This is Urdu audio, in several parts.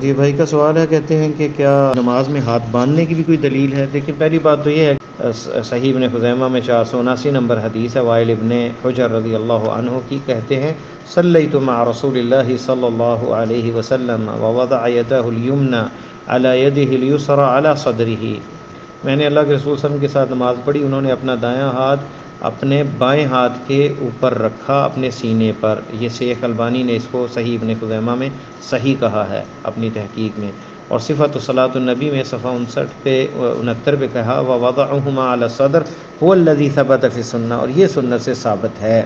جی بھائی کا سوال ہے، کہتے ہیں کہ کیا نماز میں ہاتھ باندھنے کی بھی کوئی دلیل ہے؟ دیکھیں، پہلی بات تو یہ ہے کہ صحیح ابن خزیمہ میں 479 نمبر حدیث ہے، وائل ابن حجر رضی اللہ عنہ کی، کہتے ہیں صلیت مع رسول اللہ صلی اللہ علیہ وسلم ووضع یدہ الیمنی علی یدہ الیسری علی صدرہ، میں نے اللہ کے رسول صلی اللہ علیہ وسلم کے ساتھ نماز پڑھی، انہوں نے اپنا دایاں ہاتھ اپنے بائیں ہاتھ کے اوپر رکھا اپنے سینے پر۔ یہ شیخ البانی نے اس کو صحیح ابن خزیمہ میں صحیح کہا ہے اپنی تحقیق میں، اور صفت صلاۃ النبی میں صفحہ 69 پہ کہا ووضعہما علی الصدر هو الذی ثبت فی السنہ، اور یہ سنت سے ثابت ہے۔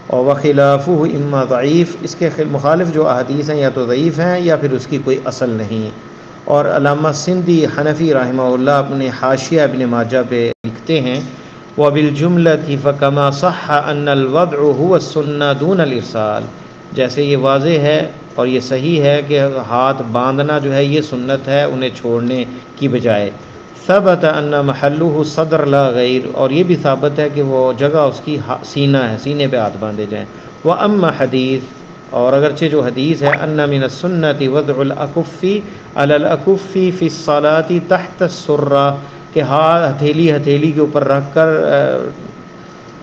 اور وخلافہ اما ضعیف، اس کے مخالف جو احادیث ہیں یا تو ضعیف ہیں یا پھر اس کی کوئی اصل نہیں۔ اور علامہ سندھی حنفی رحمہ اللہ اپنے حاشیہ ابن ماجہ پہ لکھتے ہیں وبالجملۃ فکما صح ان الوضع هو السنہ دون الارسال، جیسے یہ واضح ہے اور یہ صحیح ہے کہ ہاتھ باندھنا جو ہے یہ سنت ہے انہیں چھوڑنے کی بجائے۔ ثبت ان محلہ صدر لا غیر، اور یہ بھی ثابت ہے کہ وہ جگہ اس کی سینہ ہے، سینے پہ ہاتھ باندھے جائیں۔ واما حدیث، اور اگرچہ جو حدیث ہے ان من السنۃ وضع الاکف علی الاکف فی الصلاۃ تحت السرہ، کہ ہتھیلی کے اوپر رکھ کر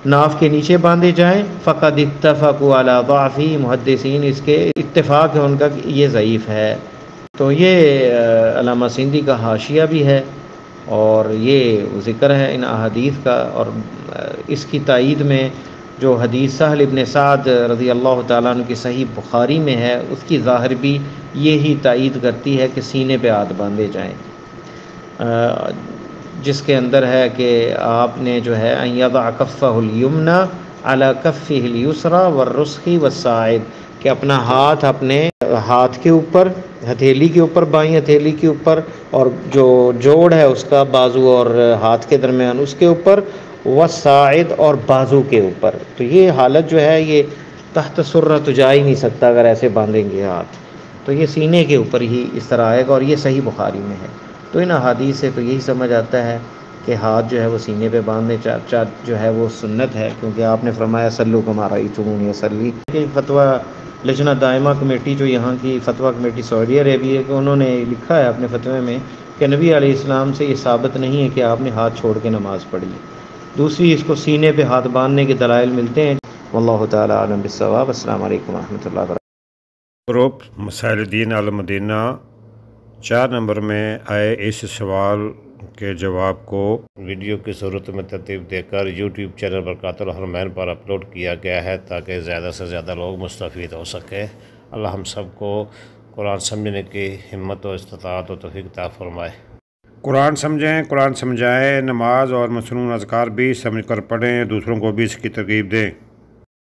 ناف کے نیچے باندھے جائیں، فقد اتفقوا علی ضعفہ، محدثین اس کے اتفاق ہے ان کا کہ یہ ضعیف ہے۔ تو یہ علامہ سندھی کا حاشیہ بھی ہے اور یہ ذکر ہے ان احادیث کا، اور اس کی تائید میں جو حدیث سہل ابن سعد رضی اللہ تعالیٰ عنہ کی صحیح بخاری میں ہے، اس کی ظاہر بھی یہی تائید کرتی ہے کہ سینے پہ ہاتھ باندھے جائیں، جس کے اندر ہے کہ آپ نے جو ہے ان یضع کفہ الیمنی علی کفہ الیسری والرسخ والساعد، کہ اپنا ہاتھ اپنے ہاتھ کے اوپر، ہتھیلی کے اوپر، بائیں ہتھیلی کے اوپر، اور جو جوڑ ہے اس کا بازو اور ہاتھ کے درمیان اس کے اوپر، والساعد اور بازو کے اوپر۔ تو یہ حالت جو ہے یہ تحت سرہ تو جا ہی نہیں سکتا اگر ایسے باندھیں گے ہاتھ، تو یہ سینے کے اوپر ہی اس طرح آئے گا، اور یہ صحیح بخاری میں ہے۔ تو ان احادیث سے تو یہی سمجھ آتا ہے کہ ہاتھ جو ہے وہ سینے پہ باندھنے جو ہے وہ سنت ہے، کیونکہ آپ نے فرمایا صلو کما رأیتمونی اصلی۔ کہ فتویٰ لجنہ دائمہ کمیٹی، جو یہاں کی فتویٰ کمیٹی سعودی عربیہ کہ انہوں نے لکھا ہے اپنے فتوے میں کہ نبی علیہ السلام سے یہ ثابت نہیں ہے کہ آپ نے ہاتھ چھوڑ کے نماز پڑھی۔ دوسری، اس کو سینے پہ ہاتھ باندھنے کے دلائل ملتے ہیں۔ واللہ تعالی اعلم بالصواب۔ السلام علیکم ورحمۃ اللہ وبرکاتہ۔ گروپ مسائل دین المدینہ 4 نمبر میں آئے اس سوال کے جواب کو ویڈیو کی صورت میں ترتیب دے کر یوٹیوب چینل برکات الحرمین پر اپلوڈ کیا گیا ہے تاکہ زیادہ سے زیادہ لوگ مستفید ہو سکے۔ اللہ ہم سب کو قرآن سمجھنے کی ہمت و استطاعت و توفیق عطا فرمائے۔ قرآن سمجھیں، قرآن سمجھائیں، نماز اور مسنون اذکار بھی سمجھ کر پڑھیں، دوسروں کو بھی اس کی ترغیب دیں۔